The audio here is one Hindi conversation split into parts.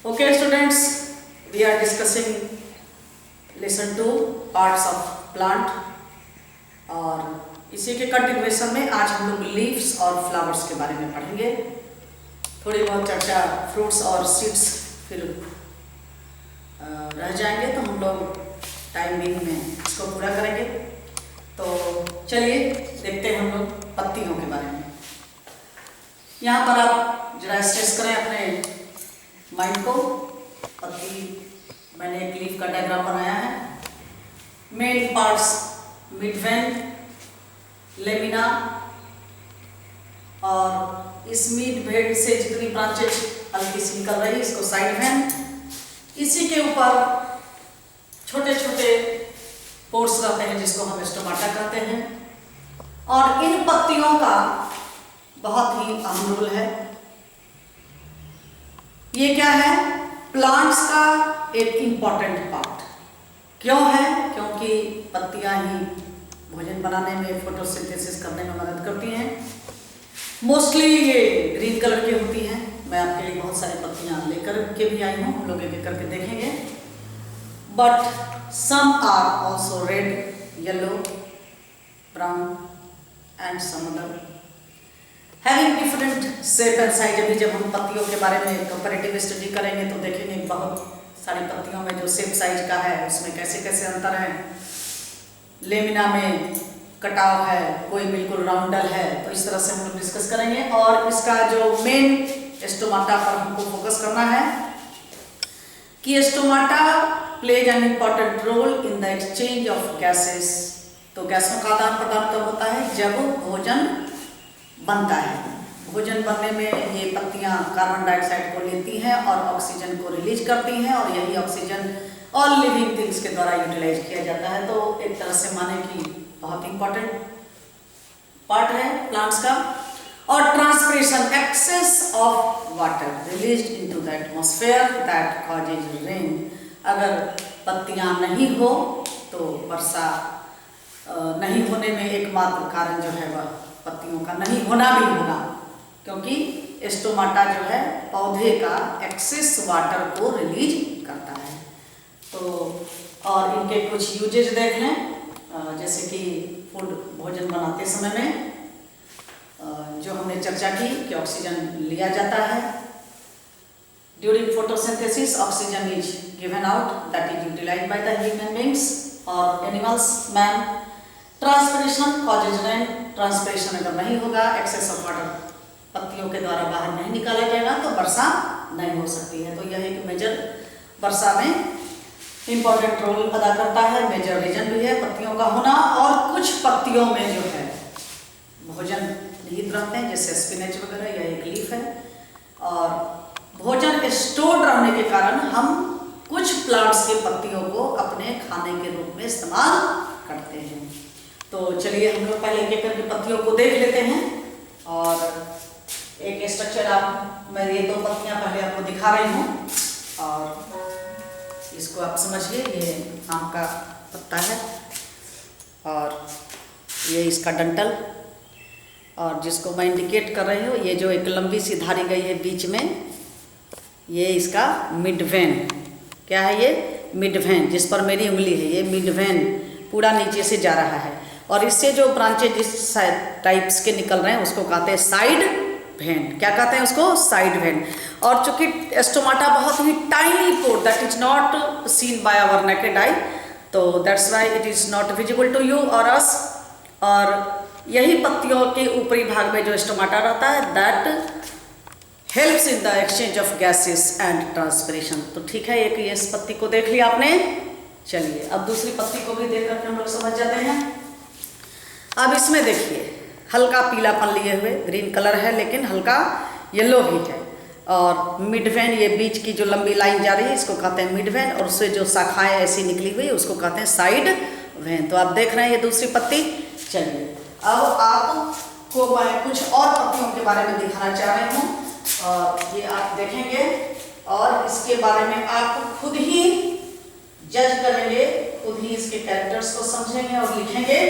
Okay, students, we are discussing lesson 2 parts of plant और इसी के कंटिन्यूएशन में आज हम लोग लीव्स और फ्लावर्स के बारे में पढ़ेंगे। थोड़ी बहुत चर्चा फ्रूट्स और सीड्स फिर रह जाएंगे तो हम लोग टाइम बीइंग में इसको पूरा करेंगे। तो चलिए देखते हैं हम लोग पत्तियों के बारे में। यहाँ पर आप जरा स्ट्रेस करें अपने माइंड को। पत्ती मैंने एक लीफ का डायग्राम बनाया है। मेन पार्ट्स मिडवेन, लेमिना और इस मिड वेन से जितनी ब्रांचेज हल्की सी निकल रही है इसको साइड वेन। इसी के ऊपर छोटे छोटे पोर्स रहते हैं जिसको हम स्टोमाटा कहते हैं। और इन पत्तियों का बहुत ही अहम रोल है। ये क्या है? प्लांट्स का एक इम्पॉर्टेंट पार्ट। क्यों है? क्योंकि पत्तियां ही भोजन बनाने में, फोटोसिंथेसिस करने में मदद करती हैं। मोस्टली ये ग्रीन कलर की होती हैं। मैं आपके लिए बहुत सारी पत्तियां लेकर के भी आई हूँ, हम लोग एक एक करके देखेंगे। But some are also red, yellow, brown and some other having different shape and size. अभी जब हम पत्तियों के बारे में कंपैरेटिव स्टडी करेंगे तो देखेंगे बहुत सारी पत्तियों में जो शेप साइज का है उसमें कैसे कैसे अंतर है। लेमिना में कटाव है, कोई बिल्कुल राउंडल है, तो इस तरह से हम लोग डिस्कस करेंगे। और इसका जो मेन स्टोमाटा पर हमको फोकस करना है कि stomata plays an important role in the exchange of gases. तो गैसों का आदान प्रदान कब होता है? जब भोजन बनता है। भोजन बनने में ये पत्तियां कार्बन डाइऑक्साइड को लेती हैं और ऑक्सीजन को रिलीज करती हैं, और यही ऑक्सीजन ऑल लिविंग थिंग्स के द्वारा यूटिलाइज किया जाता है। तो एक तरह से माने कि बहुत इंपॉर्टेंट पार्ट है प्लांट्स का। और transpiration, excess of water released into the atmosphere that causes rain. अगर पत्तियां नहीं हो तो वर्षा नहीं होने में एकमात्र कारण जो है वह पत्तियों का नहीं होना भी होगा, क्योंकि स्टोमाटा जो है पौधे का एक्सेस वाटर को रिलीज करता है। तो और इनके कुछ यूजेज देख लें, जैसे कि फूड भोजन बनाते समय में जो हमने चर्चा की कि ऑक्सीजन लिया जाता है। During photosynthesis oxygen is given out that is utilised by the human beings और animals, man. Transpiration causes rain. Transpiration अगर नहीं होगा, एक्सेस ऑफ वाटर पत्तियों के द्वारा बाहर नहीं निकाला जाएगा तो वर्षा नहीं हो सकती है। तो यह एक मेजर वर्षा में इंपॉर्टेंट रोल अदा करता है। मेजर रीजन भी है पत्तियों का होना। और कुछ पत्तियों में जो है भोजन निहित रहते हैं, जैसे स्पिनच वगैरह, यह एक लीफ है। और भोजन स्टोर्ड रहने के कारण हम कुछ प्लांट्स के पत्तियों को अपने खाने के रूप में इस्तेमाल करते हैं। तो चलिए हम लोग पहले एक करके पत्तियों को देख लेते हैं। और एक स्ट्रक्चर मैं ये 2 पत्तियां पहले आपको दिखा रही हूँ और इसको आप समझिए। ये आम का पत्ता है और ये इसका डंठल, और जिसको मैं इंडिकेट कर रही हूँ ये जो एक लंबी सी धारी गई है बीच में, ये इसका मिड वेन। क्या है ये? मिड वेन, जिस पर मेरी उंगली है। ये मिड वेन पूरा नीचे से जा रहा है और इससे जो ब्रांचेज जिस टाइप्स के निकल रहे हैं उसको कहते हैं साइड वेन। क्या कहते हैं उसको? Side vein. और चूंकि स्टोमाटा बहुत ही tiny pore that is not seen by our naked eye, तो that's why it is not visible to you और अस। और यही पत्तियों के ऊपरी भाग में जो स्टोमाटा रहता है that helps in the exchange of gases and transpiration. तो ठीक है, एक ये इस पत्ती को देख लिया आपने। चलिए अब दूसरी पत्ती को भी देख करके हम लोग समझ जाते हैं। अब इसमें देखिए हल्का पीलापन लिए हुए ग्रीन कलर है, लेकिन हल्का येलो भी है। और मिड वेन, ये बीच की जो लंबी लाइन जा रही है इसको कहते हैं मिड वेन, और उससे जो शाखाएं ऐसी निकली हुई उसको कहते हैं साइड वेन। तो आप देख रहे हैं ये दूसरी पत्ती। चलिए अब आपको मैं कुछ और पत्तियों के बारे में दिखाना चाह रही हूँ और ये आप देखेंगे और इसके बारे में आप खुद ही जज करेंगे, खुद ही इसके कैरेक्टर्स को समझेंगे और लिखेंगे।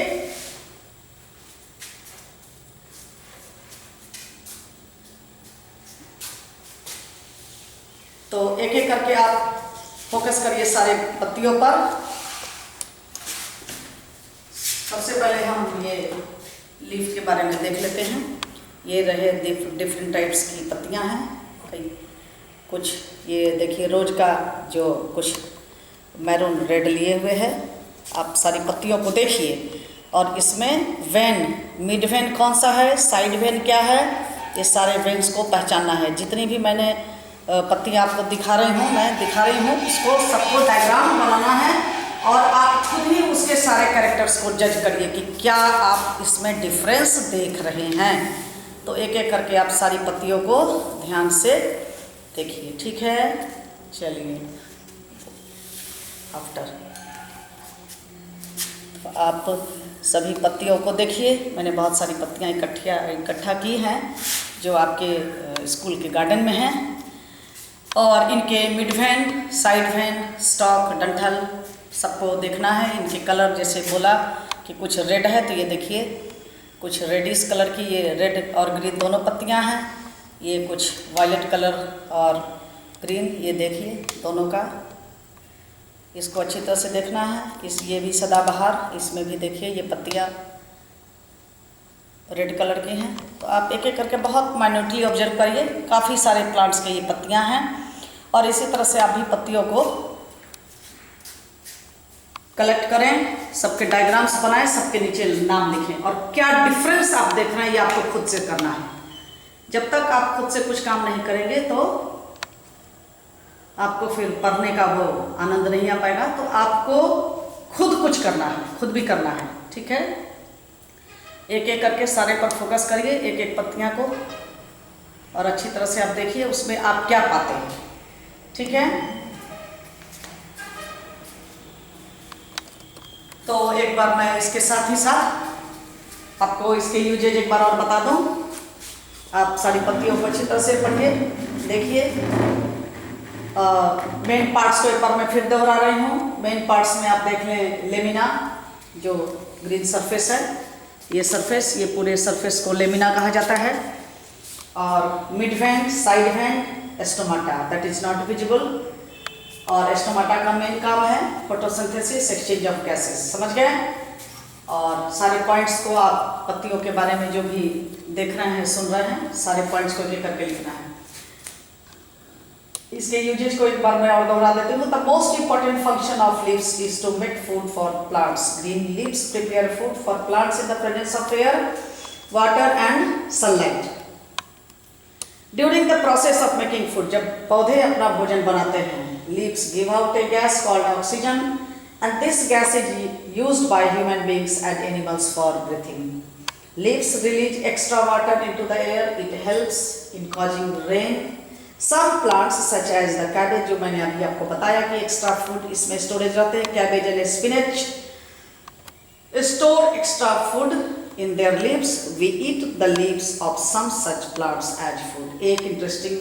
तो तो एक एक करके आप फोकस करिए सारे पत्तियों पर। सबसे पहले हम ये लीफ के बारे में देख लेते हैं। ये रहे डिफरेंट टाइप्स की पत्तियां हैं। कई कुछ ये देखिए रोज का जो कुछ मैरून रेड लिए हुए है। आप सारी पत्तियों को देखिए और इसमें वेन, मिड वेन कौन सा है, साइड वेन क्या है, ये सारे वेन्स को पहचानना है। जितनी भी मैंने पत्तियां आपको दिखा रही हूँ इसको सबको डायग्राम बनाना है और आप खुद ही उसके सारे कैरेक्टर्स को जज करिए कि क्या आप इसमें डिफरेंस देख रहे हैं। तो एक एक करके आप सारी पत्तियों को ध्यान से देखिए, ठीक है। चलिए आफ्टर तो आप सभी पत्तियों को देखिए। मैंने बहुत सारी पत्तियां इकट्ठा की हैं जो आपके स्कूल के गार्डन में हैं और इनके mid when, side when, stock, डंठल सबको देखना है। इनके कलर जैसे बोला कि कुछ रेड है तो ये देखिए कुछ रेडिश कलर की, ये रेड और ग्रीन दोनों पत्तियां हैं। ये कुछ वायलेट कलर और ग्रीन, ये देखिए दोनों का, इसको अच्छी तरह से देखना है। ये भी सदाबहार, इसमें भी देखिए ये पत्तियां रेड कलर की हैं। तो आप एक एक करके बहुत माइन्यूटली ऑब्जर्व करिए। काफ़ी सारे प्लांट्स के ये पत्तियां हैं और इसी तरह से आप भी पत्तियों को कलेक्ट करें, सबके डायग्राम्स बनाएं, सबके नीचे नाम लिखें और क्या डिफरेंस आप देख रहे हैं ये आपको खुद से करना है। जब तक आप खुद से कुछ काम नहीं करेंगे तो आपको फिर पढ़ने का वो आनंद नहीं आ पाएगा। तो आपको खुद कुछ करना है, खुद भी करना है, ठीक है। एक एक करके सारे पर फोकस करिए, एक एक पत्तियां को, और अच्छी तरह से आप देखिए उसमें आप क्या पाते हैं, ठीक है। तो एक बार मैं इसके साथ ही साथ आपको इसके यूजेज एक बार और बता दूं। आप सारी पत्तियों को अच्छी तरह से पढ़िए, देखिए। मेन पार्ट्स को एक बार मैं फिर दोहरा रही हूँ। मेन पार्ट्स में आप देख लें लेमिना, जो ग्रीन सरफेस है, ये सरफेस, ये पूरे सरफेस को लेमिना कहा जाता है। और mid when, side when, stomata that is not visible. और एस्टोमाटा का मेन काम है फोटोसिंथेसिस, एक्सचेंज ऑफ गैसेस, समझ गए। और सारे पॉइंट्स को आप पत्तियों के बारे में जो भी देख रहे हैं, सुन रहे हैं, सारे पॉइंट्स को एक करके लिखना है। इसके यूजेज को एक बार मैं और दोहरा देती हूँ। The most important function of leaves is to make food for plants. Green leaves prepare food for plants in the presence of air, water and sunlight. During the process of making food, जब पौधे अपना भोजन बनाते हैं, leaves give out a gas called oxygen and this gas is used by human beings and animals for breathing. Leaves release extra water into the air. It helps in causing rain. Some plants such as the cabbage, जो मैंने अभी आपको बताया कि एक्स्ट्रा फूड इसमें स्टोरेज रहते हैं, cabbage and spinach store extra food in their leaves. We eat the leaves of some such plants as food. एक इंटरेस्टिंग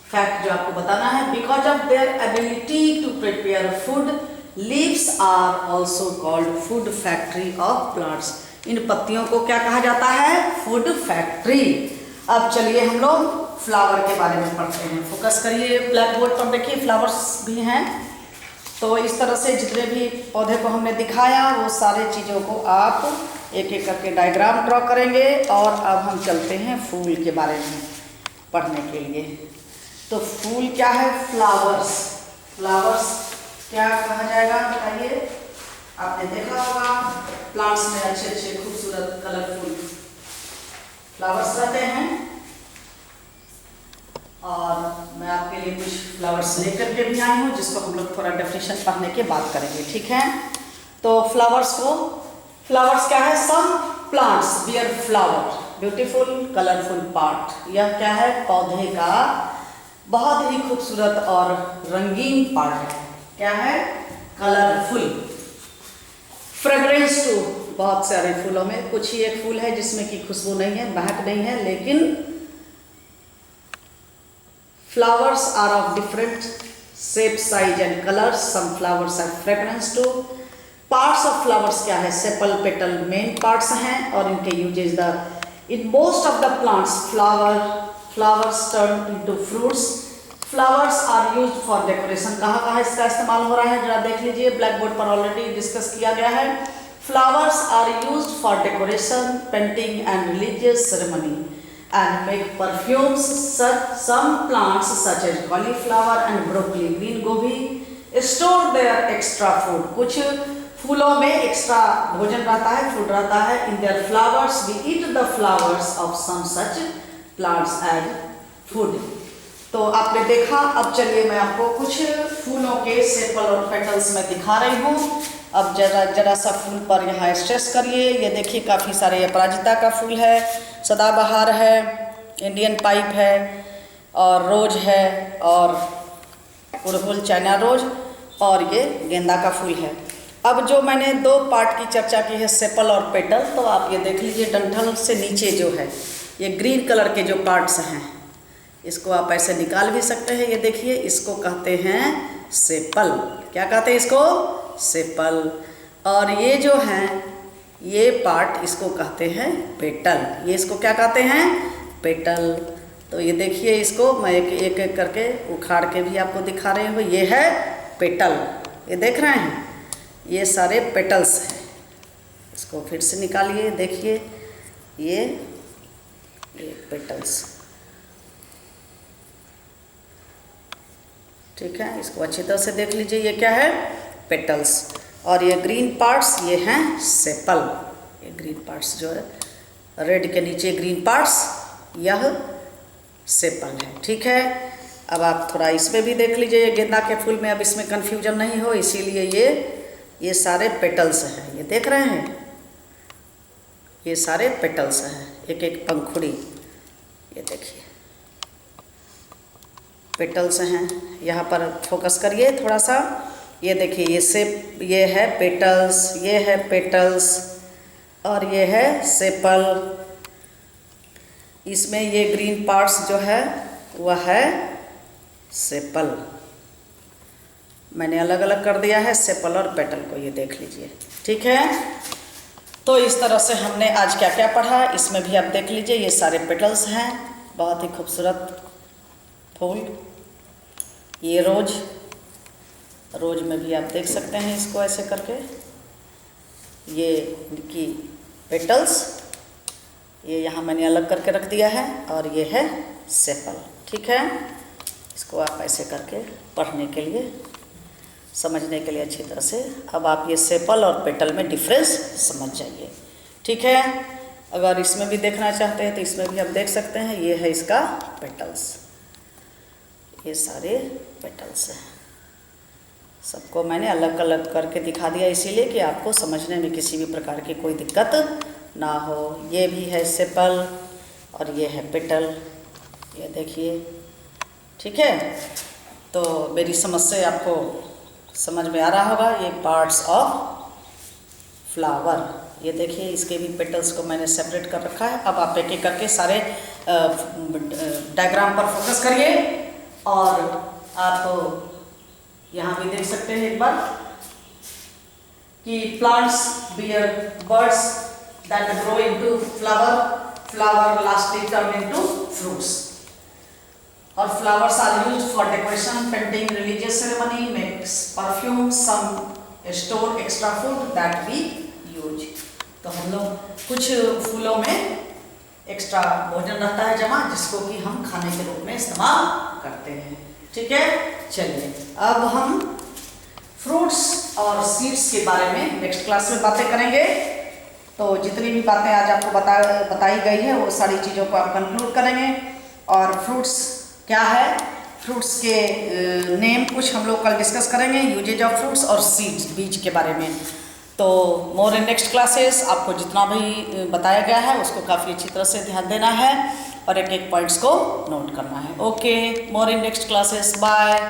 फैक्ट जो आपको बताना है, because of their ability to prepare food, leaves are also called food factory of plants. इन पत्तियों को क्या कहा जाता है? Food factory. अब चलिए हम लोग फ्लावर के बारे में पढ़ते हैं। फोकस करिए ब्लैक बोर्ड पर, देखिए फ्लावर्स भी हैं। तो इस तरह से जितने भी पौधे को हमने दिखाया वो सारे चीज़ों को आप एक एक करके डायग्राम ड्रॉ करेंगे। और अब हम चलते हैं फूल के बारे में पढ़ने के लिए। तो फूल क्या है? फ्लावर्स। फ्लावर्स क्या कहा जाएगा बताइए? आपने देखा होगा प्लांट्स में अच्छे अच्छे खूबसूरत कलरफुल फ्लावर्स रहते हैं। और मैं आपके लिए कुछ फ्लावर्स लेकर के भी आई हूँ जिसको हम लोग थोड़ा डेफिनेशन पढ़ने के बाद करेंगे, ठीक है। तो फ्लावर्स क्या है? Some plants bear flower, beautiful colourful part. यह क्या है? पौधे का बहुत ही खूबसूरत और रंगीन पार्ट है। क्या है? कलरफुल। फ्रेग्रेंस टू, बहुत सारे फूलों में कुछ ही एक फूल है जिसमें की खुशबू नहीं है, महक नहीं है, लेकिन flowers are of different shape, size and colours. Some flowers are fragrance too. Parts of flowers क्या है? सेपल, पेटल मेन पार्ट्स हैं और इनके uses in most of the plants flowers turn into fruits. Flowers are used for decoration, कहाँ कहाँ इसका इस्तेमाल हो रहा है जरा देख लीजिए, ब्लैक बोर्ड पर ऑलरेडी डिस्कस किया गया है। Flowers are used for decoration, painting and religious ceremony and make perfumes. Some plants such as cauliflower and broccoli, green gobhi, store there extra food, कुछ फूलों में एक्स्ट्रा भोजन रहता है, फूड रहता है। In their flowers we eat the flowers of some such plants as food. तो आपने देखा, अब चलिए मैं आपको कुछ फूलों के सेपल और पेटल्स में दिखा रही हूँ। अब जरा सा फूल पर यहाँ स्ट्रेस करिए। ये देखिए काफ़ी सारे अपराजिता का फूल है, सदाबहार है, इंडियन पाइप है और रोज है और उड़हुल चाइना रोज और ये गेंदा का फूल है। अब जो मैंने दो पार्ट की चर्चा की है, सेपल और पेटल, तो आप ये देख लीजिए डंठल से नीचे जो है ये ग्रीन कलर के जो पार्ट्स हैं, इसको आप ऐसे निकाल भी सकते हैं। ये देखिए, इसको कहते हैं सेपल। क्या कहते हैं इसको? सेपल। और ये जो हैं ये पार्ट इसको कहते हैं पेटल। ये इसको क्या कहते हैं? पेटल। तो ये देखिए, इसको मैं एक एक करके उखाड़ के भी आपको दिखा रही हूँ। ये है पेटल, ये देख रहे हैं, ये सारे पेटल्स हैं। इसको फिर से निकालिए, देखिए ये पेटल्स, ठीक है। इसको अच्छी तरह से देख लीजिए, ये क्या है? पेटल्स। और ये ग्रीन पार्ट्स ये हैं सेपल। ये ग्रीन पार्ट्स जो है, रेड के नीचे ग्रीन पार्ट्स, यह सेपल है, ठीक है। अब आप थोड़ा इसमें भी देख लीजिए, ये गेंदा के फूल में अब इसमें कन्फ्यूजन नहीं हो, इसीलिए ये सारे पेटल्स हैं। ये देख रहे हैं, ये सारे पेटल्स हैं, एक एक पंखुड़ी, ये देखिए पेटल्स हैं। यहाँ पर फोकस करिए थोड़ा सा, ये देखिए ये है पेटल्स, ये है पेटल्स और ये है सेपल। इसमें ये ग्रीन पार्ट्स जो है वह है सेपल। मैंने अलग अलग कर दिया है सेपल और पेटल को, ये देख लीजिए, ठीक है। तो इस तरह से हमने आज क्या क्या पढ़ा, इसमें भी आप देख लीजिए, ये सारे पेटल्स हैं, बहुत ही खूबसूरत फूल। ये रोज में भी आप देख सकते हैं इसको ऐसे करके, ये इनकी पेटल्स, ये यहाँ मैंने अलग करके रख दिया है और ये है सेपल, ठीक है। इसको आप ऐसे करके पढ़ने के लिए, समझने के लिए अच्छी तरह से, अब आप ये सेपल और पेटल में डिफरेंस समझ जाइए, ठीक है। अगर इसमें भी देखना चाहते हैं तो इसमें भी आप देख सकते हैं, ये है इसका पेटल्स, ये सारे पेटल्स हैं। सबको मैंने अलग अलग करके दिखा दिया इसीलिए कि आपको समझने में किसी भी प्रकार की कोई दिक्कत ना हो। ये भी है सेपल और ये है पेटल, ये देखिए, ठीक है। तो मेरी समझ से आपको समझ में आ रहा होगा, ये पार्ट्स ऑफ फ्लावर, ये देखिए इसके भी पेटल्स को मैंने सेपरेट कर रखा है। अब आप एक एक करके सारे डायग्राम पर फोकस करिए और आप यहाँ भी देख सकते हैं एक बार कि plants bear buds that grow into flower lastly turn into fruits, और flowers are used for decoration, painting, religious ceremony, makes perfume, some store extra food that we use. तो हम लोग कुछ फूलों में एक्स्ट्रा भोजन रहता है जमा, जिसको कि हम खाने के रूप में इस्तेमाल करते हैं, ठीक है। चलिए अब हम फ्रूट्स और सीड्स के बारे में नेक्स्ट क्लास में बातें करेंगे। तो जितनी भी बातें आज आपको बताई गई है वो सारी चीज़ों को आप कंक्लूड करेंगे। और फ्रूट्स क्या है, फ्रूट्स के नेम कुछ हम लोग कल डिस्कस करेंगे, यूजेज ऑफ फ्रूट्स और सीड्स, बीज के बारे में। तो मोर इन नेक्स्ट क्लासेस आपको जितना भी बताया गया है उसको काफ़ी अच्छी तरह से ध्यान देना है और एक एक पॉइंट्स को नोट करना है। Okay, more in next classes, bye.